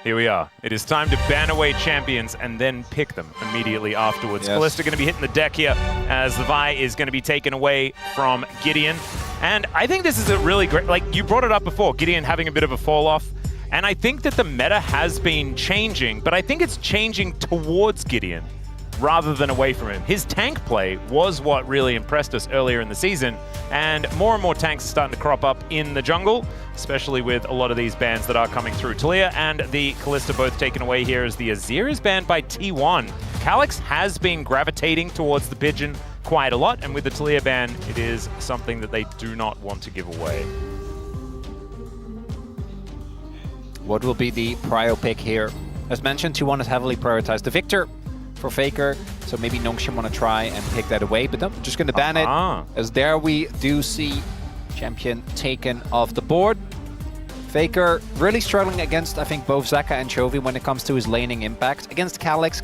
Here we are. It is time to ban away champions and then pick them immediately afterwards. Yes. Kalista going to be hitting the deck here as the Vi is going to be taken away from Gideon. And I think this is a really great, like you brought it up before, Gideon having a bit of a fall off. And I think that the meta has been changing, but I think it's changing towards Gideon rather than away from him. His tank play was what really impressed us earlier in the season, and more tanks are starting to crop up in the jungle, especially with a lot of these bans that are coming through. Talia and the Kalista both taken away here as the Azir is banned by T1. Calyx has been gravitating towards the Pigeon quite a lot, and with the Talia ban, it is something that they do not want to give away. What will be the prio pick here? As mentioned, T1 is heavily prioritized the Victor for Faker, so maybe Nongshim want to try and pick that away, but no, just going to ban it, as there we do see champion taken off the board. Faker really struggling against, I think, both Zaka and Chovy when it comes to his laning impact. Against Calyx,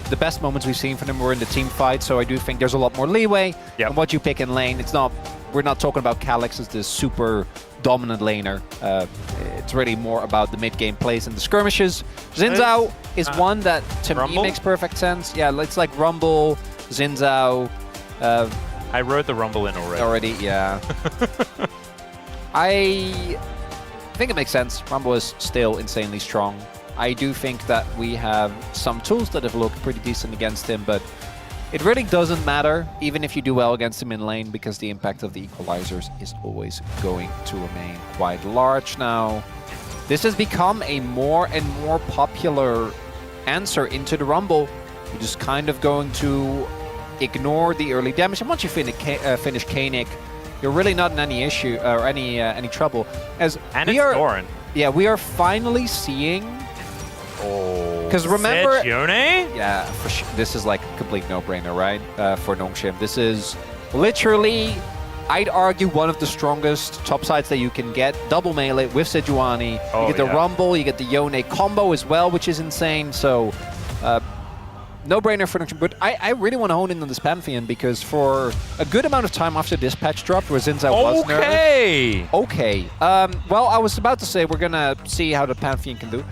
the best moments we've seen from him were in the team fight, so I do think there's a lot more leeway in what you pick in lane. It's not, we're not talking about Calyx as this super dominant laner. It's really more about the mid-game plays and the skirmishes. Xin Zhao is one that, to me, makes perfect sense. Yeah, it's like Rumble, Xin Zhao. I wrote the Rumble in already. Yeah. I think it makes sense. Rumble is still insanely strong. I do think that we have some tools that have looked pretty decent against him, but it really doesn't matter, even if you do well against him in lane, because the impact of the equalizers is always going to remain quite large now. This has become a more and more popular answer into the Rumble. You're just kind of going to ignore the early damage, and once you finish Koenig, you're really not in any issue or any trouble. As and we it's are, Doran. Yeah, we are finally seeing. Because remember, yeah, for sure, this is like a complete no-brainer, right? For Nongshim, this is literally, I'd argue, one of the strongest top sides that you can get. Double melee with Sejuani. You get the Rumble, you get the Yone combo as well, which is insane. So, no-brainer for Nongshim. But I really want to hone in on this Pantheon, because for a good amount of time after this patch dropped, where Xin Zhao was nerfed. Okay. Well, I was about to say we're gonna see how the Pantheon can do.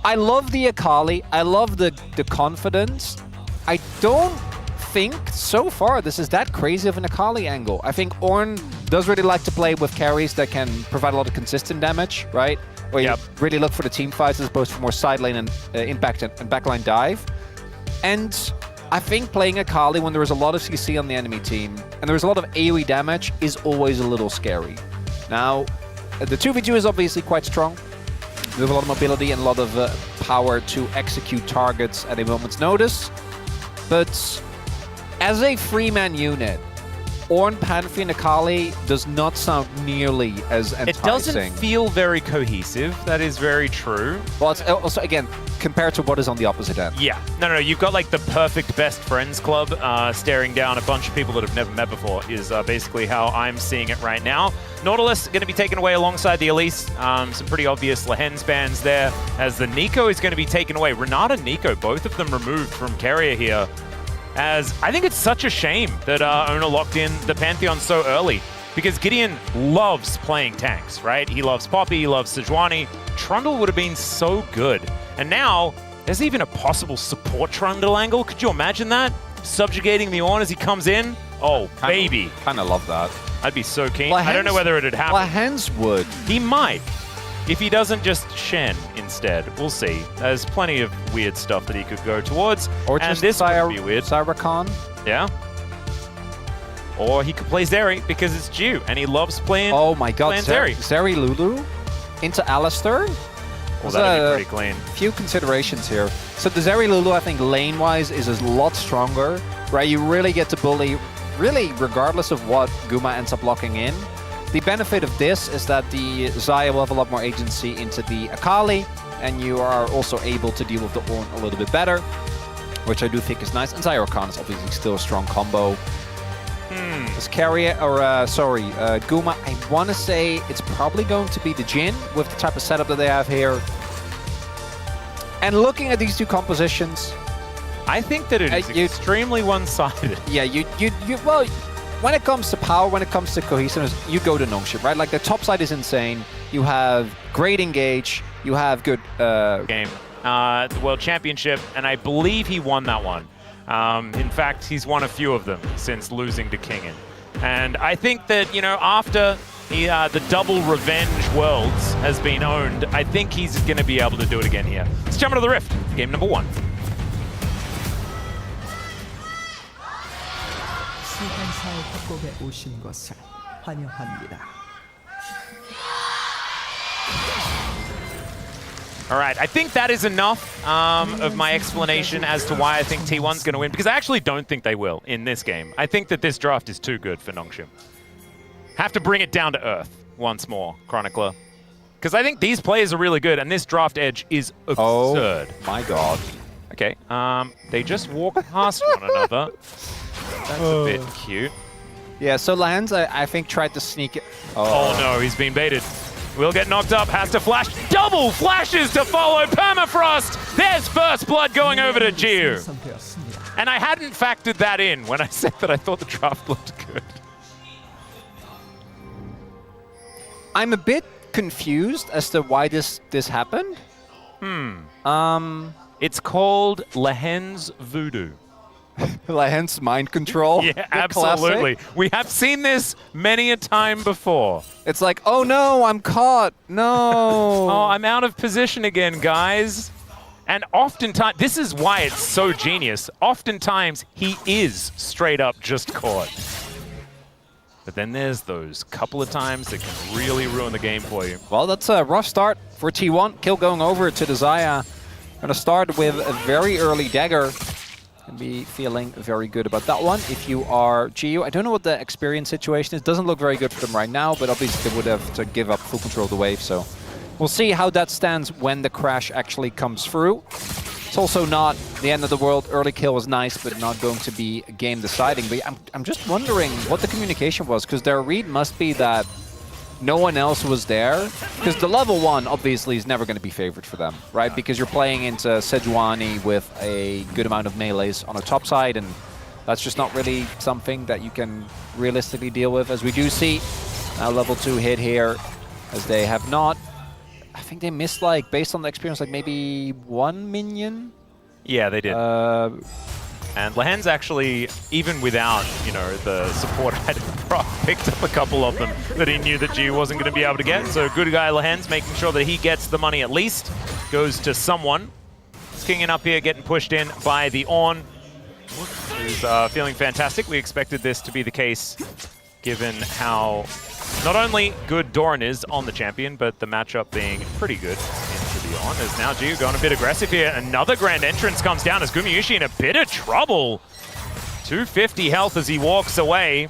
I love the Akali. I love the confidence. I don't think so far this is that crazy of an Akali angle. I think Ornn does really like to play with carries that can provide a lot of consistent damage, right? Where you really look for the team fights as opposed to more side lane and impact and backline dive. And I think playing Akali when there is a lot of CC on the enemy team and there is a lot of AoE damage is always a little scary. Now, the 2v2 is obviously quite strong. We have a lot of mobility and a lot of power to execute targets at a moment's notice. But as a three-man unit, Ornn, Pantheon, Akali does not sound nearly as enticing. It doesn't feel very cohesive. That is very true. Well, it's also, again, compared to what is on the opposite end. Yeah. No. You've got like the perfect best friends club staring down a bunch of people that have never met before is basically how I'm seeing it right now. Nautilus going to be taken away alongside the Elise. Some pretty obvious Lehens bans there, as the Nico is going to be taken away. Renata and Nico, both of them removed from Keria here. As I think it's such a shame that Oner locked in the Pantheon so early, because Gideon loves playing tanks, right? He loves Poppy, he loves Sejuani. Trundle would have been so good. And now, there's even a possible support Trundle angle. Could you imagine that? Subjugating the Ornn as he comes in? Oh, baby. Kind of love that. I'd be so keen. I don't know whether it'd happen. Lehens would. He might. If he doesn't just Shen instead. We'll see. There's plenty of weird stuff that he could go towards. Or and just this would be weird. Cyracon. Yeah. Or he could play Zeri because it's due, and he loves playing. Oh my god, Zeri. Zeri Lulu into Alistair? Well, that'd be pretty clean. Few considerations here. So the Zeri Lulu, I think, lane-wise, is a lot stronger, right? You really get to bully, really, regardless of what Guma ends up locking in. The benefit of this is that the Xayah will have a lot more agency into the Akali, and you are also able to deal with the Ornn a little bit better, which I do think is nice. And Zyrokan is obviously still a strong combo. This Keria, or Guma, I want to say it's probably going to be the Jhin with the type of setup that they have here. And looking at these two compositions, I think that it is extremely one-sided. Yeah, well, when it comes to power, when it comes to cohesiveness, you go to Nongshim, right? Like the top side is insane. You have great engage, you have good game, the World Championship, and I believe he won that one. In fact, he's won a few of them since losing to Kingen. And I think that, you know, after the double revenge worlds has been owned, I think he's going to be able to do it again here. Let's jump into the Rift, game number 1. 시간사의 협곡에 오신 것을 환영합니다. All right, I think that is enough of my explanation as to why I think T1's going to win, because I actually don't think they will in this game. I think that this draft is too good for Nongshim. Have to bring it down to earth once more, Chronicler. Because I think these players are really good, and this draft edge is absurd. Oh my god. Okay, they just walk past one another. That's a bit cute. Yeah, so Lands, I think, tried to sneak it. Oh no, he's been baited. Will get knocked up, has to flash. Double flashes to follow Permafrost! There's first blood going over to Jiu. And I hadn't factored that in when I said that I thought the draft looked good. I'm a bit confused as to why this happened. It's called Lehen's Voodoo. Hence mind control. Yeah, absolutely. Classic. We have seen this many a time before. It's like, oh no, I'm caught. No. Oh, I'm out of position again, guys. And oftentimes, this is why it's so genius. Oftentimes, he is straight up just caught. But then there's those couple of times that can really ruin the game for you. Well, that's a rough start for T1. Kill going over to the Xayah. Gonna start with a very early dagger. And be feeling very good about that one. If you are Geo, I don't know what the experience situation is. Doesn't look very good for them right now, but obviously they would have to give up full control of the wave. So we'll see how that stands when the crash actually comes through. It's also not the end of the world. Early kill was nice, but not going to be game deciding. But I'm just wondering what the communication was, because their read must be that no one else was there. Because the level 1 obviously is never going to be favored for them, right? Because you're playing into Sejuani with a good amount of melees on the top side, and that's just not really something that you can realistically deal with. As we do see now level 2 hit here, as they have not. I think they missed, like, based on the experience, like maybe 1 minion. Yeah, they did. And Lehen's actually, even without, you know, the support item, picked up a couple of them that he knew that G wasn't going to be able to get. So good guy Lehen's making sure that he gets the money at least. Goes to someone. Kinging up here, getting pushed in by the Oner, who's feeling fantastic. We expected this to be the case, given how not only good Doran is on the champion, but the matchup being pretty good into the Oner. As now Jiu going a bit aggressive here. Another grand entrance comes down as Gumayusi in a bit of trouble. 250 health as he walks away.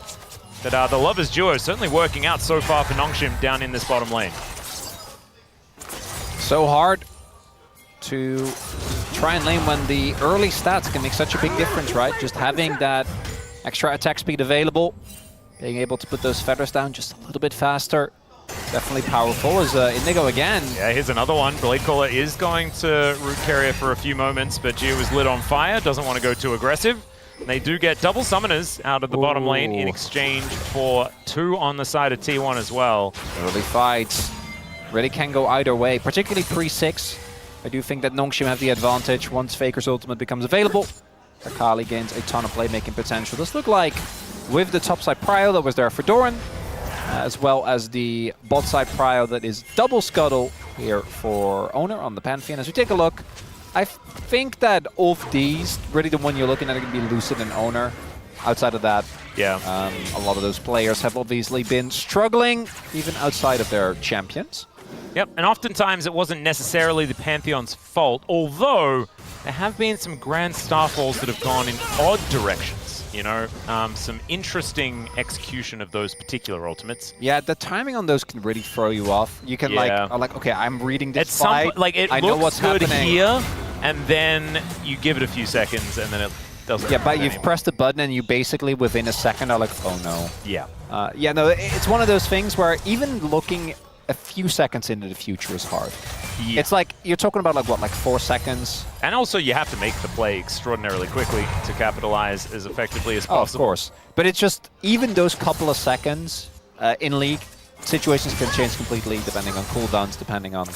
But the Lovers duo certainly working out so far for Nongshim down in this bottom lane. So hard to try and lane when the early stats can make such a big difference, right? Just having that extra attack speed available, being able to put those feathers down just a little bit faster. Definitely powerful as Indigo again. Yeah, here's another one. Bladecaller is going to root Keria for a few moments, but Gio is lit on fire, doesn't want to go too aggressive. And they do get double summoners out of the bottom lane in exchange for 2 on the side of T1 as well. Early fights really can go either way, particularly pre-6. I do think that Nongshim have the advantage once Faker's ultimate becomes available. Akali gains a ton of playmaking potential. This look like with the topside prio that was there for Doran, as well as the bot side prio that is double scuttle here for Oner on the Pantheon. As we take a look, I think that of these, really the one you're looking at are going to be Lucid and Oner. Outside of that, yeah, a lot of those players have obviously been struggling, even outside of their champions. Yep, and oftentimes it wasn't necessarily the Pantheon's fault, although there have been some grand starfalls that have gone in odd directions. You know, some interesting execution of those particular ultimates. Yeah, the timing on those can really throw you off. You can like, okay, I'm reading this fight. Like it I know what's good happening here, and then you give it a few seconds, and then it doesn't. Yeah, but you've pressed the button, and you basically within a second are like, oh no. Yeah. Yeah, no, it's one of those things where even looking a few seconds into the future is hard. Yeah. It's like, you're talking about like, what, like 4 seconds? And also you have to make the play extraordinarily quickly to capitalize as effectively as possible. Of course. But it's just, even those couple of seconds in League situations can change completely depending on cooldowns, depending on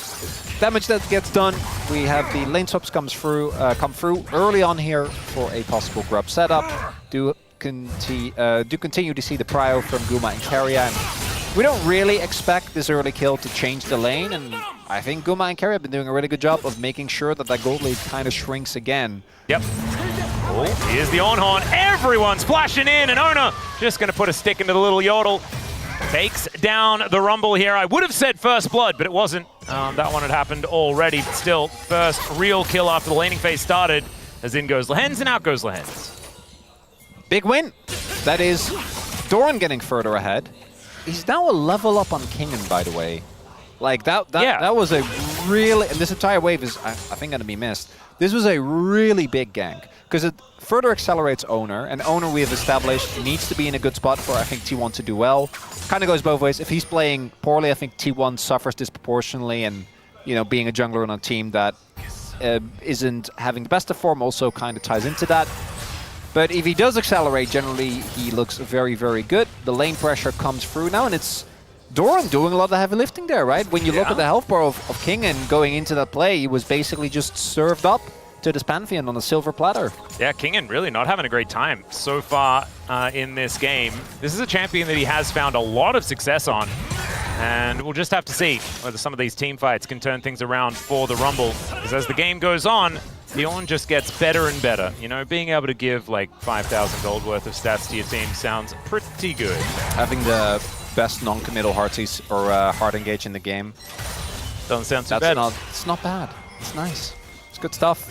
damage that gets done. We have the lane swaps come through early on here for a possible grub setup. Do continue to see the prio from Guma and Keria. And we don't really expect this early kill to change the lane, and I think Guma and Keria have been doing a really good job of making sure that that gold lead kind of shrinks again. Yep. Oh, here's the on-horn. Everyone's flashing in, and Oner just going to put a stick into the little yodel. Takes down the Rumble here. I would have said first blood, but it wasn't. That one had happened already. Still, first real kill after the laning phase started. As in goes Lehens, and out goes Lehens. Big win. That is Doran getting further ahead. He's now a level up on Kingen, by the way. Like, that was a really... And this entire wave is, I think, going to be missed. This was a really big gank, because it further accelerates Oner, and Oner, we have established, needs to be in a good spot for, I think, T1 to do well. Kind of goes both ways. If he's playing poorly, I think T1 suffers disproportionately, and, you know, being a jungler on a team that isn't having the best of form also kind of ties into that. But if he does accelerate, generally, he looks very, very good. The lane pressure comes through now, and it's Doran doing a lot of the heavy lifting there, right? When you look at the health bar of Kingen going into that play, he was basically just served up to this Pantheon on a silver platter. Yeah, Kingen really not having a great time so far in this game. This is a champion that he has found a lot of success on, and we'll just have to see whether some of these team fights can turn things around for the Rumble, because as the game goes on, the On just gets better and better. You know, being able to give like 5,000 gold worth of stats to your team sounds pretty good. Having the best non-committal hard engage in the game. Doesn't sound too bad. It's not bad. It's nice. It's good stuff.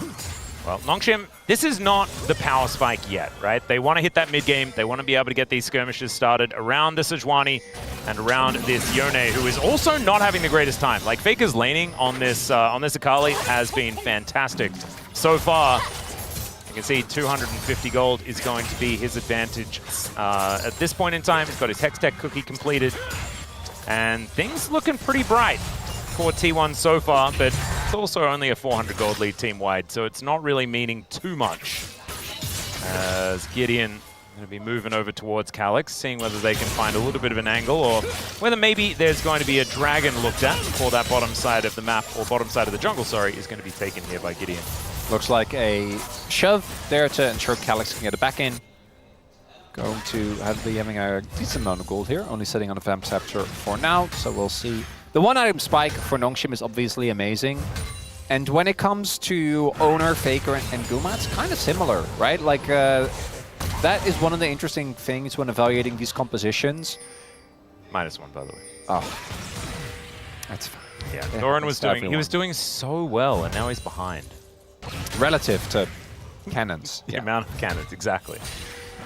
Well, Nongshim, this is not the power spike yet, right? They want to hit that mid-game. They want to be able to get these skirmishes started around the Sejuani and around this Yone, who is also not having the greatest time. Like, Faker's laning on this Akali has been fantastic so far. You can see 250 gold is going to be his advantage at this point in time. He's got his Hex Tech cookie completed, and things looking pretty bright for T1 so far, but it's also only a 400 gold lead team-wide, so it's not really meaning too much. As Gideon going to be moving over towards Calyx, seeing whether they can find a little bit of an angle, or whether maybe there's going to be a dragon looked at before that bottom side of the map, or bottom side of the jungle, sorry, is going to be taken here by Gideon. Looks like a shove there to ensure Calyx can get it back in. Going to be having a decent amount of gold here, only sitting on a Vamp Scepter for now, so we'll see. The one-item spike for Nongshim is obviously amazing. And when it comes to Oner, Faker, and Guma, it's kind of similar, right? Like, that is one of the interesting things when evaluating these compositions. -1, by the way. Oh. That's fine. Yeah, Doran was doing so well, and now he's behind. Relative to cannons. The amount of cannons, exactly.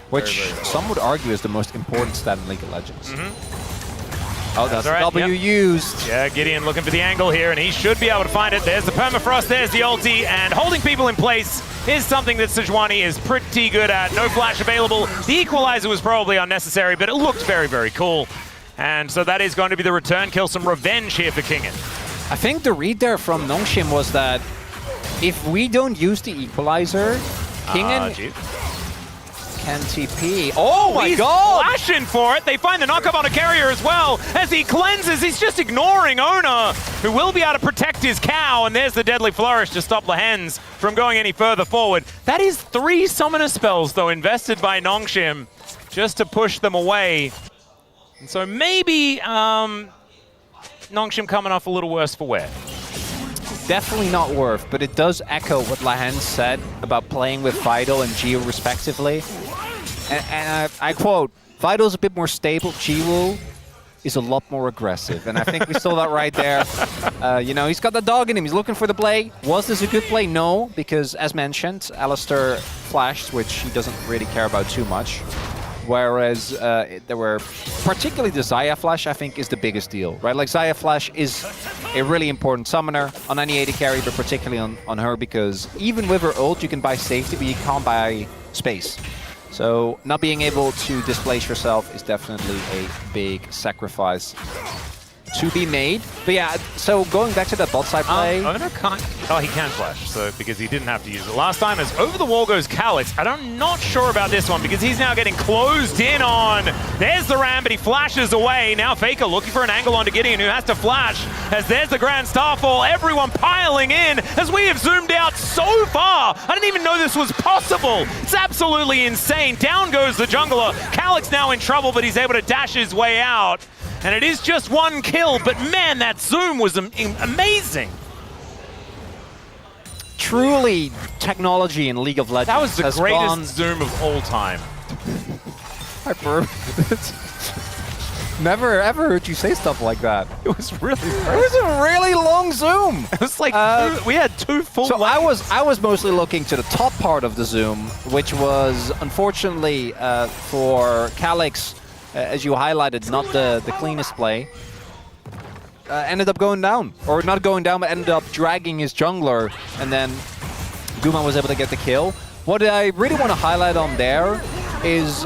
Which very some would argue is the most important stat in League of Legends. Oh, that's right. W used. Yeah, Gideon looking for the angle here, and he should be able to find it. There's the permafrost, there's the ulti, and holding people in place is something that Sejuani is pretty good at. No flash available. The equalizer was probably unnecessary, but it looked very, very cool. And so that is going to be the return kill, some revenge here for Kingen. I think the read there from Nongshim was that if we don't use the equalizer, Kingen can TP. Oh my god! He's flashing for it. They find the knockup on a Keria as well. As he cleanses, he's just ignoring Oner, who will be able to protect his cow. And there's the deadly flourish to stop Lehens from going any further forward. That is 3 summoner spells, though, invested by Nongshim just to push them away. And so maybe Nongshim coming off a little worse for wear. Definitely not worth, but it does echo what Lehens said about playing with Vital and Geo respectively. And I quote, Vital's a bit more stable, Geo is a lot more aggressive. And I think we saw that right there. You know, he's got the dog in him, he's looking for the play. Was this a good play? No, because as mentioned, Alistair flashed, which he doesn't really care about too much. Whereas there were, particularly the Xayah Flash, I think, is the biggest deal, right? Like, Xayah Flash is a really important summoner on any AD carry, but particularly on her, because even with her ult, you can buy safety, but you can't buy space. So not being able to displace yourself is definitely a big sacrifice. to be made. But yeah, so going back to that bot side play. Oner can't. Oh, he can flash, so because he didn't have to use it last time. As over the wall goes Calyx. I'm not sure about this one because he's now getting closed in on. There's the Ram, but he flashes away. Now Faker looking for an angle onto Gideon, who has to flash. As there's the Grand Starfall, everyone piling in as we have zoomed out so far. I didn't even know this was possible. It's absolutely insane. Down goes the jungler. Calyx now in trouble, but he's able to dash his way out. And it is just one kill, but man, that zoom was amazing. Truly, technology in League of Legends. That was the greatest zoom of all time. Never ever heard you say stuff like that. It was really. It was a really long zoom. It was like we had two full. So I was mostly looking to the top part of the zoom, which was unfortunately for Calyx, as you highlighted, not the cleanest play. Ended up going down, or not going down, but ended up dragging his jungler, and then Guma was able to get the kill. What I really want to highlight on there is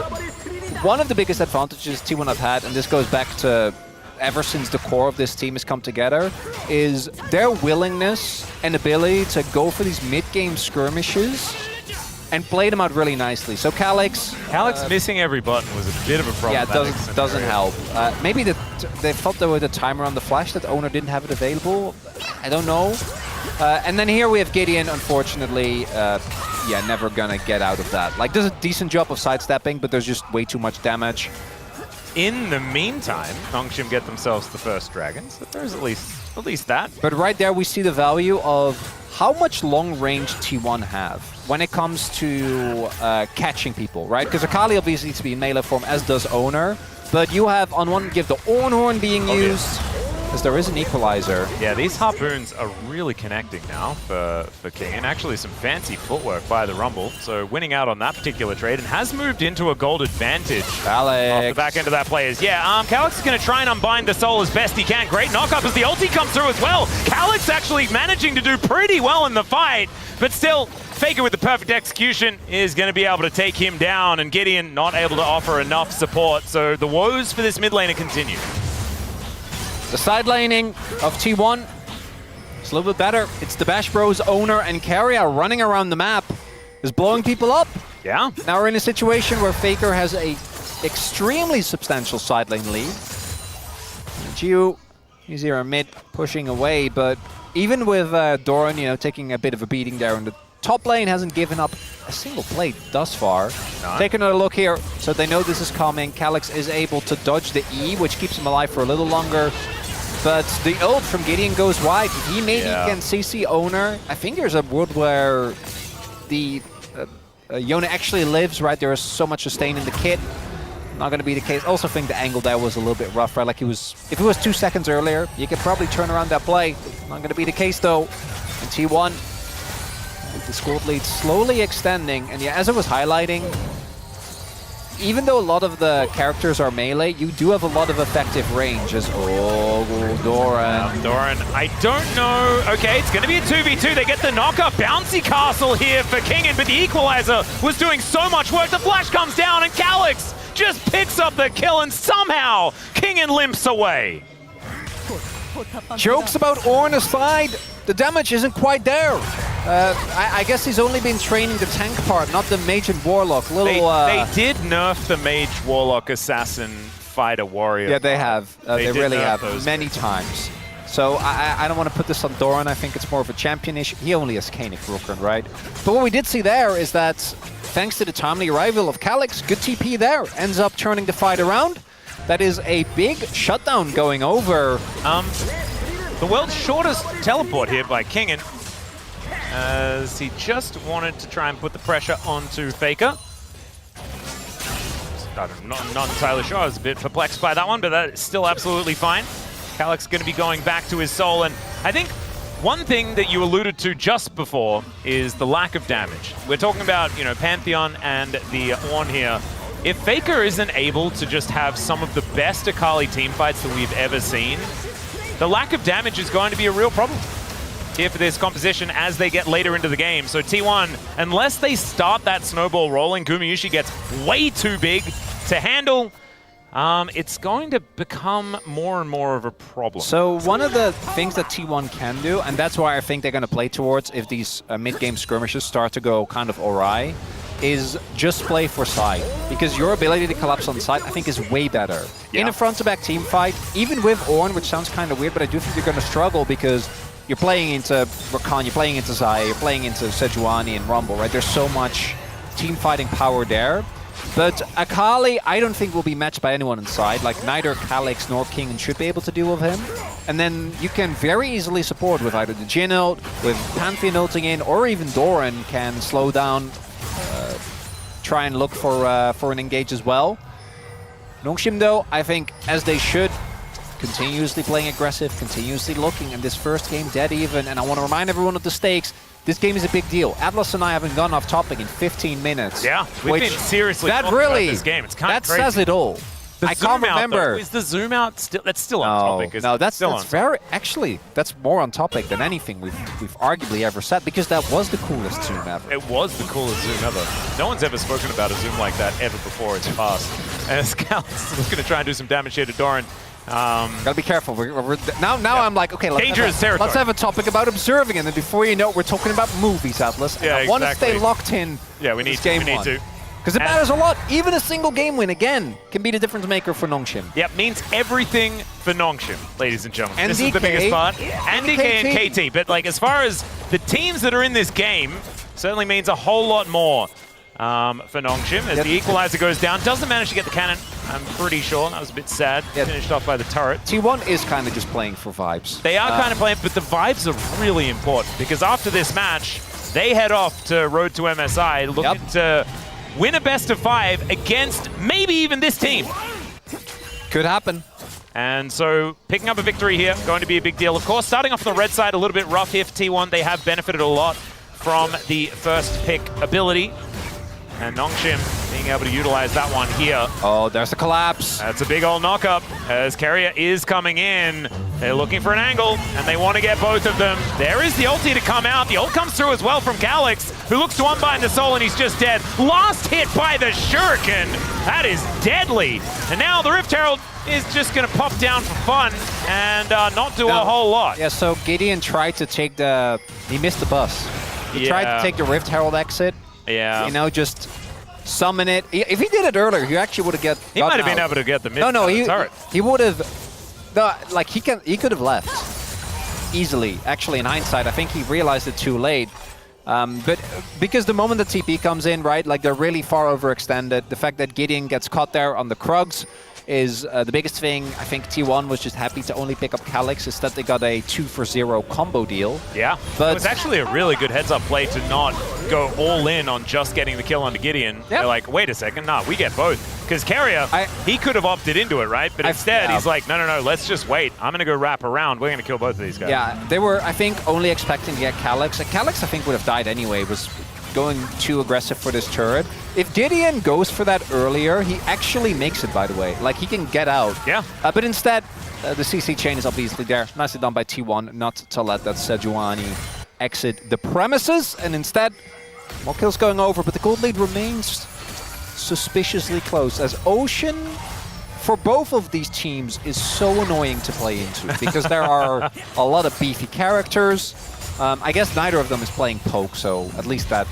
one of the biggest advantages T1 have had, and this goes back to ever since the core of this team has come together, is their willingness and ability to go for these mid-game skirmishes and play them out really nicely. So Calyx missing every button was a bit of a problem. Yeah, it doesn't help. Maybe they thought there was a timer on the flash that Oner didn't have it available. I don't know. And then here we have Gideon, unfortunately, yeah, never gonna get out of that. Like, does a decent job of sidestepping, but there's just way too much damage. In the meantime, Nongshim get themselves the first dragon, so there's at least that. But right there we see the value of how much long range T1 have when it comes to catching people, right? Because Akali obviously needs to be in melee form, as does Oner. But you have on one give the Ornhorn being used, as there is an equalizer. Yeah, these harpoons are really connecting now for King, and actually some fancy footwork by the Rumble. So winning out on that particular trade, and has moved into a gold advantage. Calyx. Off the back end of that play is, Calyx is going to try and unbind the soul as best he can. Great knock-up as the ulti comes through as well. Calyx actually managing to do pretty well in the fight, but still, Faker with the perfect execution is going to be able to take him down, and Gideon not able to offer enough support. So the woes for this mid laner continue. The side laning of T1 is a little bit better. It's the Bash Bros, Oner, and Keria running around the map, is blowing people up. Yeah. Now we're in a situation where Faker has a extremely substantial side lane lead. Gio, he's here in mid, pushing away, but even with Doran, you know, taking a bit of a beating there in the top lane, hasn't given up a single play thus far. Take another look here, so they know this is coming. Calyx is able to dodge the E, which keeps him alive for a little longer. But the ult from Gideon goes wide. He maybe can CC Oner. I think there's a world where the Yone actually lives, right? There is so much sustain in the kit. Not going to be the case. Also think the angle there was a little bit rough, right? Like if it was 2 seconds earlier, you could probably turn around that play. Not going to be the case though. And T1, the squad lead slowly extending. And yeah, as I was highlighting, even though a lot of the characters are melee, you do have a lot of effective range as Doran. Doran, I don't know. Okay, it's going to be a 2v2. They get the knock-up. Bouncy Castle here for Kingen, but the Equalizer was doing so much work. The flash comes down, and Calyx just picks up the kill, and somehow Kingen limps away. Jokes about Orn aside, the damage isn't quite there. I guess he's only been training the tank part, not the mage and warlock. They did nerf the mage, warlock, assassin, fighter, warrior. Yeah, they have. They really have, many times. So I don't want to put this on Doran. I think it's more of a champion issue. He only has Kanik Rooker, right? But what we did see there is that thanks to the timely arrival of Calyx, good TP there, ends up turning the fight around. That is a big shutdown going over. The world's shortest teleport here by Kingen, as he just wanted to try and put the pressure onto Faker. I'm not entirely sure. I was a bit perplexed by that one, but that is still absolutely fine. Calyx going to be going back to his soul, and I think one thing that you alluded to just before is the lack of damage. We're talking about, you know, Pantheon and the Orn here. If Faker isn't able to just have some of the best Akali teamfights that we've ever seen, the lack of damage is going to be a real problem here for this composition as they get later into the game. So T1, unless they start that snowball rolling, Gumayusi gets way too big to handle. it's going to become more and more of a problem. So one of the things that T1 can do, and that's why I think they're going to play towards if these mid-game skirmishes start to go kind of awry, is just play for side. Because your ability to collapse on side, I think, is way better. Yeah. In a front-to-back team fight, even with Oner, which sounds kind of weird, but I do think you're going to struggle because you're playing into Rakan, you're playing into Zaya, you're playing into Sejuani and Rumble, right? There's so much team fighting power there. But Akali, I don't think will be matched by anyone inside. Like, neither Calyx nor King should be able to deal with him. And then you can very easily support with either the Jhin ult, with Pantheon ulting in, or even Doran can slow down, try and look for an engage as well. Nongshim, though, I think, as they should, continuously playing aggressive, continuously looking, in this first game dead even. And I want to remind everyone of the stakes. This game is a big deal. Atlas and I haven't gone off topic in 15 minutes. Yeah, we've been seriously talking about this game. It's kind of crazy. That says it all. I can't remember. Is the zoom out still? That's still on topic. No, that's very actually that's more on topic than anything we've arguably ever said, because that was the coolest zoom ever. It was the coolest zoom ever. No one's ever spoken about a zoom like that ever before. It's fast. And Scouts is going to try and do some damage here to Doran. Gotta be careful. Now I'm like, okay, let's have a topic about observing, and then before you know it, we're talking about movies, Atlas. And I want to stay locked in. Yeah, we need to. Because it matters a lot. Even a single game win, again, can be the difference maker for Nongshim. Yep, means everything for Nongshim, ladies and gentlemen. And this DK, is the biggest part. And DK and KT. But like, as far as the teams that are in this game, certainly means a whole lot more for Nongshim as the equalizer goes down. Doesn't manage to get the cannon, I'm pretty sure. That was a bit sad. Finished off by the turret. T1 is kind of just playing for vibes. They are kind of playing, but the vibes are really important, because after this match, they head off to Road to MSI looking to win a best of 5 against maybe even this team. Could happen. And so picking up a victory here, going to be a big deal. Of course, starting off on the red side, a little bit rough here for T1. They have benefited a lot from the first pick ability. And Nongshim being able to utilize that one here. Oh, there's the collapse. That's a big old knock-up as Keria is coming in. They're looking for an angle, and they want to get both of them. There is the ulti to come out. The ult comes through as well from Calyx, who looks to unbind the soul, and he's just dead. Last hit by the Shuriken. That is deadly. And now the Rift Herald is just going to pop down for fun and not do a whole lot. Yeah, so Gideon tried to take the... He missed the bus. He tried to take the Rift Herald exit. Yeah. You know, just summon it. If he did it earlier, he actually would have He might have been able to get the mid turret. He would have... No, like, he could have left easily. Actually, in hindsight, I think he realized it too late. But because the moment the TP comes in, right, like, they're really far overextended. The fact that Gideon gets caught there on the Krugs is the biggest thing. I think T1 was just happy to only pick up Calyx. Instead, they got a 2-for-0 combo deal. Yeah, but it was actually a really good heads-up play to not go all in on just getting the kill onto Gideon. Yep. They're like, wait a second, nah, we get both. Because Keria, he could have opted into it, right? But instead, he's like, no, let's just wait. I'm going to go wrap around. We're going to kill both of these guys. Yeah, they were, I think, only expecting to get Calyx. And Calyx, I think, would have died anyway. Was going too aggressive for this turret. If Gideon goes for that earlier, he actually makes it, by the way. Like, he can get out. Yeah. But instead, the CC chain is obviously there. Nicely done by T1 not to let that Sejuani exit the premises. And instead, more kills going over, but the gold lead remains suspiciously close, as Ocean, for both of these teams, is so annoying to play into because there are a lot of beefy characters. I guess neither of them is playing poke, so at least that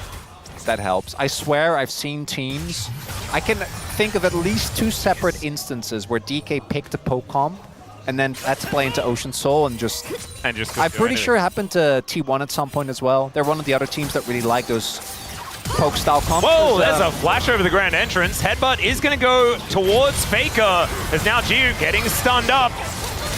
helps. I swear I've seen teams. I can think of at least 2 separate instances where DK picked a poke comp and then had to play into Ocean Soul and just I'm pretty sure it happened to T1 at some point as well. They're one of the other teams that really like those poke style comps. Whoa, there's a flash over the grand entrance. Headbutt is going to go towards Faker. There's now Jiu getting stunned up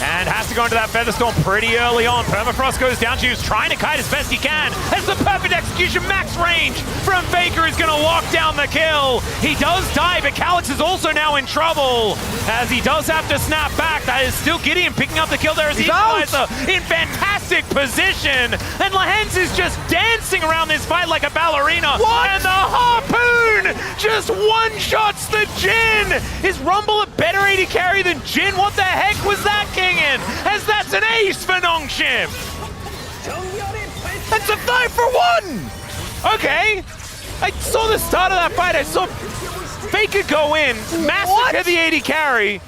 and has to go into that Featherstorm pretty early on. Permafrost goes down. Jiu's trying to kite as best he can. That's the perfect execution. Max range from Faker is going to lock down the kill. He does die, but Calyx is also now in trouble as he does have to snap back. That is still Gideon picking up the kill there as he is in fantastic position. And Lehens is just dancing around this fight like a ballerina. What? And the harpoon just one-shots the Jhin. Is Rumble a better AD carry than Jhin? What the heck was that, Kingin? As that's an ace for Nongshim. That's a 5-for-1! Okay. I saw the start of that fight. I saw Faker go in, massacre the AD carry,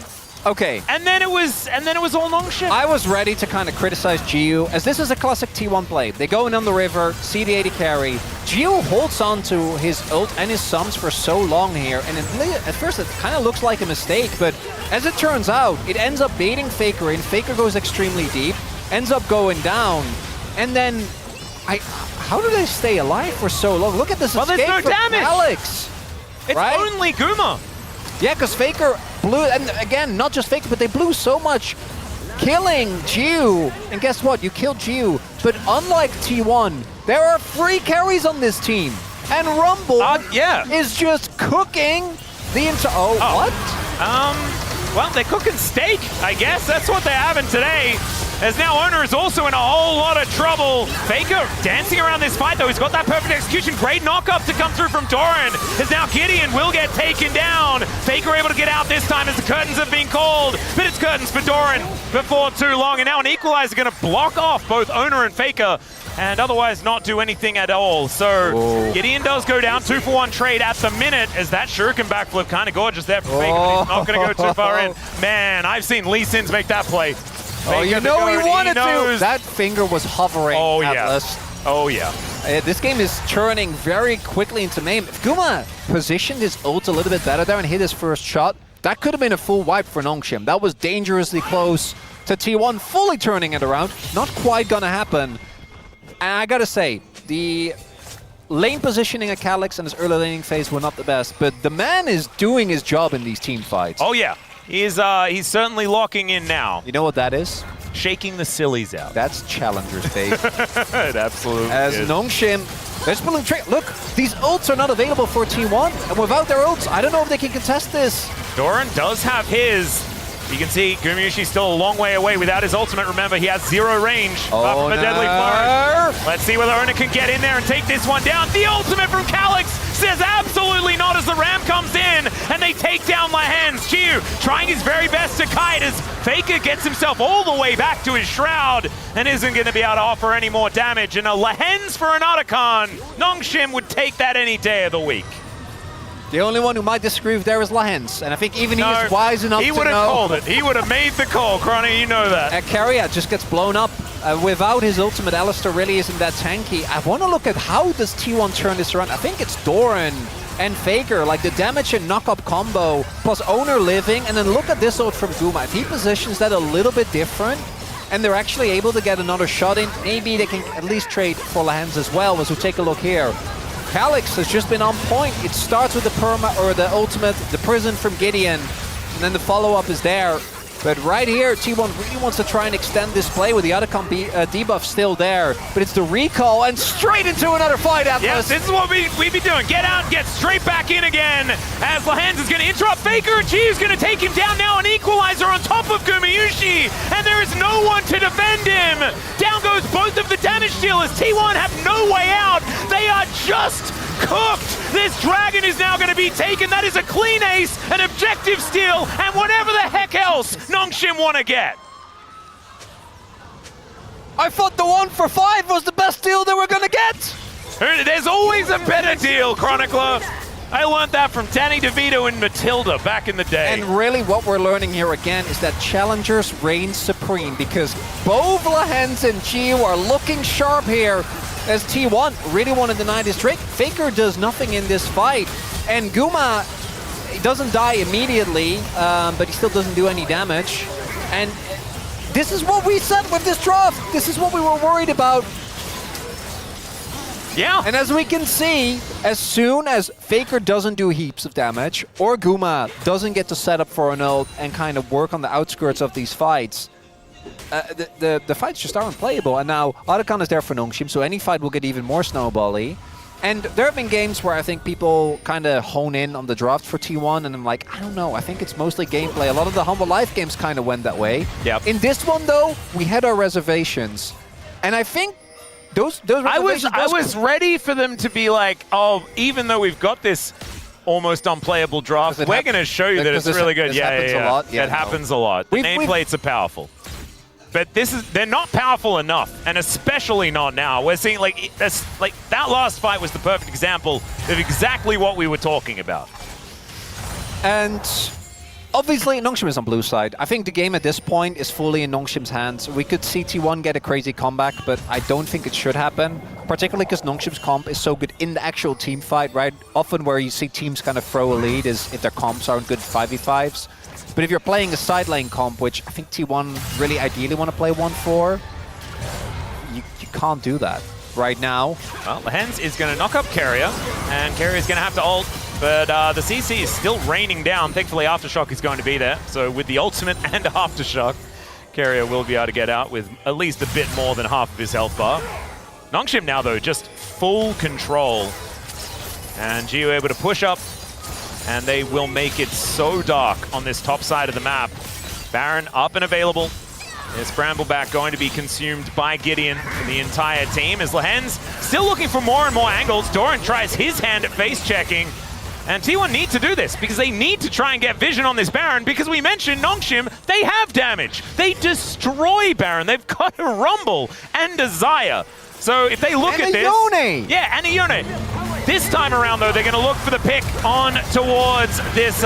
Okay. and then it was all Nongshim. I was ready to kind of criticize Jiu, as this is a classic T1 play. They go in on the river, see the AD carry. Jiu holds on to his ult and his sums for so long here, and at first it kind of looks like a mistake, but as it turns out, it ends up baiting Faker in. Faker goes extremely deep, ends up going down, and then how do they stay alive for so long? Look at this escape there's no from damage. Alex. It's right? only Guma. Yeah, because Faker blew, and again, not just Faker, but they blew so much, killing Jiu. And guess what? You killed Jiu. But unlike T1, there are 3 carries on this team. And Rumble is just cooking the entire... what? Well, they're cooking steak, I guess. That's what they're having today. As now Oner is also in a whole lot of trouble. Faker dancing around this fight, though. He's got that perfect execution. Great knock-up to come through from Doran. As now Gideon will get taken down. Faker able to get out this time as the curtains have been called. But it's curtains for Doran before too long. And now an equalizer going to block off both Oner and Faker, and otherwise not do anything at all. So Gideon does go down. 2-for-1 trade at the minute, as that shuriken backflip kind of gorgeous there for Faker, but he's not going to go too far in. Man, I've seen Lee Sins make that play. You know he wanted to. That finger was hovering. Atlas. Oh yeah. This game is turning very quickly into MAME. If Guma positioned his ult a little bit better there and hit his first shot, that could have been a full wipe for Nongshim. That was dangerously close to T1 fully turning it around. Not quite gonna happen. And I gotta say, the lane positioning at Calyx and his early laning phase were not the best, but the man is doing his job in these team fights. Oh yeah. He's certainly locking in now. You know what that is? Shaking the sillies out. That's Challenger's phase. It absolutely As is. Nongshim, they're pulling trade. Look, these ults are not available for T1, and without their ults, I don't know if they can contest this. Doran does have his. You can see Gumayusi still a long way away without his ultimate. Remember, he has 0 range from a deadly flourish. Let's see whether Oner can get in there and take this one down. The ultimate from Calyx says absolutely not as the ram comes in, and they take down Lahens. Jiu trying his very best to kite as Faker gets himself all the way back to his shroud and isn't going to be able to offer any more damage. And a Lahens for an Otacon. Nongshim would take that any day of the week. The only one who might disagree with there is Lahens, and I think even he is wise enough to know. He would have called it. He would have made the call, Cronny, you know that. Keria just gets blown up. Without his ultimate, Alistar really isn't that tanky. I want to look at how does T1 turn this around. I think it's Doran and Faker, like the damage and knock-up combo, plus Oner living, and then look at this ult from Guma. If he positions that a little bit different, and they're actually able to get another shot in, maybe they can at least trade for Lahens as well, as we take a look here. Calyx has just been on point. It starts with the perma, or the ultimate, the prison from Gideon, and then the follow-up is there. But right here, T1 really wants to try and extend this play with the Otacon debuff still there. But it's the recall, and straight into another fight, Atlas. Yes, this is what we'd be doing. Get out, get straight back in again, as Lahens is going to interrupt Faker. Jiu's going to take him down now, an equalizer on top of Gumayusi, and there is no one to defend him. Down goes both of the damage dealers. T1 have no way out. They are just cooked. This dragon is now going to be taken. That is a clean ace, an objective steal, and whatever the heck else Nongshim want to get. I thought the 1 for 5 was the best deal they were going to get. There's always a better deal, Chronicler. I learned that from Danny DeVito and Matilda back in the day. And really what we're learning here again is that challengers reign supreme, because both Lahens and Jiu are looking sharp here, as T1 really want to deny this trade. Faker does nothing in this fight, and Guma, he doesn't die immediately, but he still doesn't do any damage. And this is what we said with this draft. This is what we were worried about. Yeah. And as we can see, as soon as Faker doesn't do heaps of damage, or Guma doesn't get to set up for an ult and kind of work on the outskirts of these fights, the fights just aren't playable. And now Otacon is there for Nongshim, so any fight will get even more snowbally. And there have been games where I think people kind of hone in on the draft for T1, and I'm like, I don't know, I think it's mostly gameplay. A lot of the Humble Life games kind of went that way. Yep. In this one, though, we had our reservations. And I think those reservations... I was ready for them to be like, oh, even though we've got this almost unplayable draft, we're going to show you that it's really good. This happens a lot. It happens a lot. The nameplates are powerful. But they're not powerful enough, and especially not now. We're seeing that last fight was the perfect example of exactly what we were talking about. And obviously, Nongshim is on blue side. I think the game at this point is fully in Nongshim's hands. We could see T1 get a crazy comeback, but I don't think it should happen. Particularly because Nongshim's comp is so good in the actual team fight, right? Often where you see teams kind of throw a lead is if their comps aren't good 5v5s. But if you're playing a side lane comp, which I think T1 really ideally want to play 1-4, you can't do that right now. Well, Lehens is going to knock up Keria, and Keria is going to have to ult, but the CC is still raining down. Thankfully, Aftershock is going to be there. So with the ultimate and Aftershock, Keria will be able to get out with at least a bit more than half of his health bar. Nongshim now, though, just full control. And Geo able to push up, and they will make it so dark on this top side of the map. Baron up and available. There's Brambleback going to be consumed by Gideon for the entire team as Lehens still looking for more and more angles. Doran tries his hand at face checking. And T1 need to do this because they need to try and get vision on this Baron because we mentioned Nongshim, they have damage. They destroy Baron. They've got a Rumble and a Zaya. So if they look at this... Yone! Yeah, and a Yone. This time around, though, they're going to look for the pick on towards this,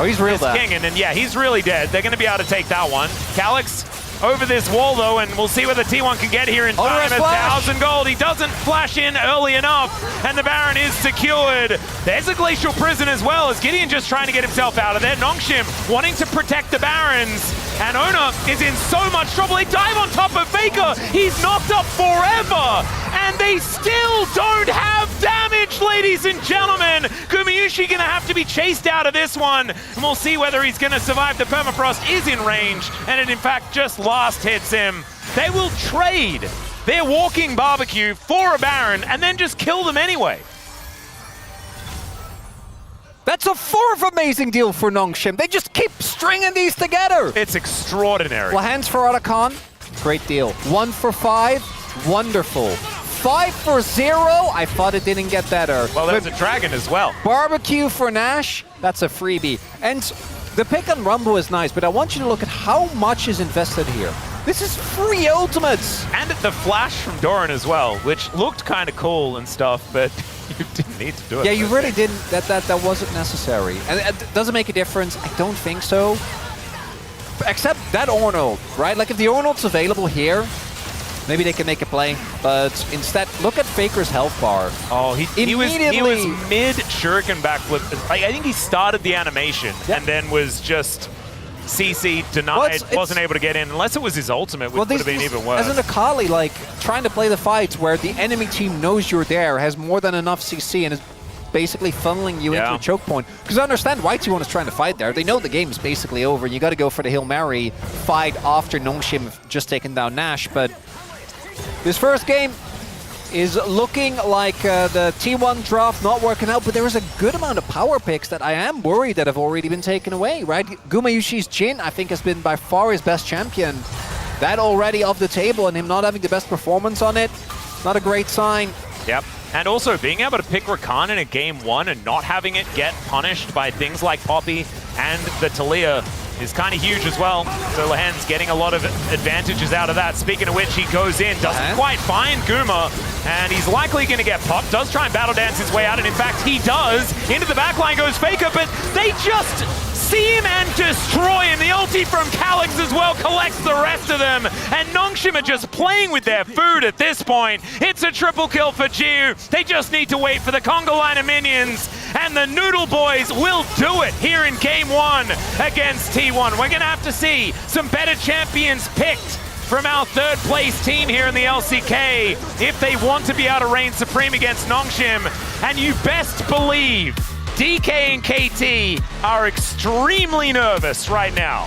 he's real dead. King. And yeah, he's really dead. They're going to be able to take that one. Calyx over this wall, though, and we'll see whether T1 can get here in time. 1,000 gold. He doesn't flash in early enough, and the Baron is secured. There's a Glacial Prison as well, as Gideon just trying to get himself out of there. Nongshim wanting to protect the Barons, and Oner is in so much trouble. They dive on top of Faker. He's knocked up forever, and they still don't have damage, ladies and gentlemen. Gumayusi gonna have to be chased out of this one, and we'll see whether he's gonna survive. The permafrost is in range, and it in fact just last hits him. They will trade their walking barbecue for a Baron and then just kill them anyway. That's a fourth amazing deal for Nongshim. They just keep stringing these together. It's extraordinary. Lehens for Otacon, great deal. 1 for 5, wonderful. 5 for 0, I thought it didn't get better. Well, there's a dragon as well. Barbecue for Nash, that's a freebie. And the pick on Rumble is nice, but I want you to look at how much is invested here. This is free ultimates. And the flash from Doran as well, which looked kind of cool and stuff, but you didn't need to do it. Yeah, you really didn't. That wasn't necessary. And does it make a difference? I don't think so. Except that Ornald, right? Like if the Ornald's available here, maybe they can make a play, but instead, look at Faker's health bar. Oh, he was mid shuriken backflip. I think he started the animation and then was just CC denied, wasn't able to get in, unless it was his ultimate, which would have been even worse. As an Akali, like, trying to play the fights where the enemy team knows you're there, has more than enough CC, and is basically funneling you into a choke point. Because I understand why T1 is trying to fight there. They know the game is basically over, and you got to go for the Hail Mary fight after Nongshim just taken down Nash, but this first game is looking like the T1 draft not working out, but there is a good amount of power picks that I am worried that have already been taken away, right? Gumayusi's Jhin, I think, has been by far his best champion. That already off the table, and him not having the best performance on it, not a great sign. Yep. And also being able to pick Rakan in a game 1 and not having it get punished by things like Poppy and the Talia is kind of huge as well. So Lehens getting a lot of advantages out of that. Speaking of which, he goes in, doesn't quite find Guma, and he's likely going to get popped. Does try and battle dance his way out, and in fact he does. Into the backline goes Faker, but they just see him and destroy him. The ulti from Calyx as well collects the rest of them, and Nongshim are just playing with their food at this point. It's a triple kill for Jiu. They just need to wait for the conga line of minions, and the Noodle Boys will do it here in game 1 against T1. We're going to have to see some better champions picked from our third place team here in the LCK if they want to be able to reign supreme against Nongshim. And you best believe DK and KT are extremely nervous right now.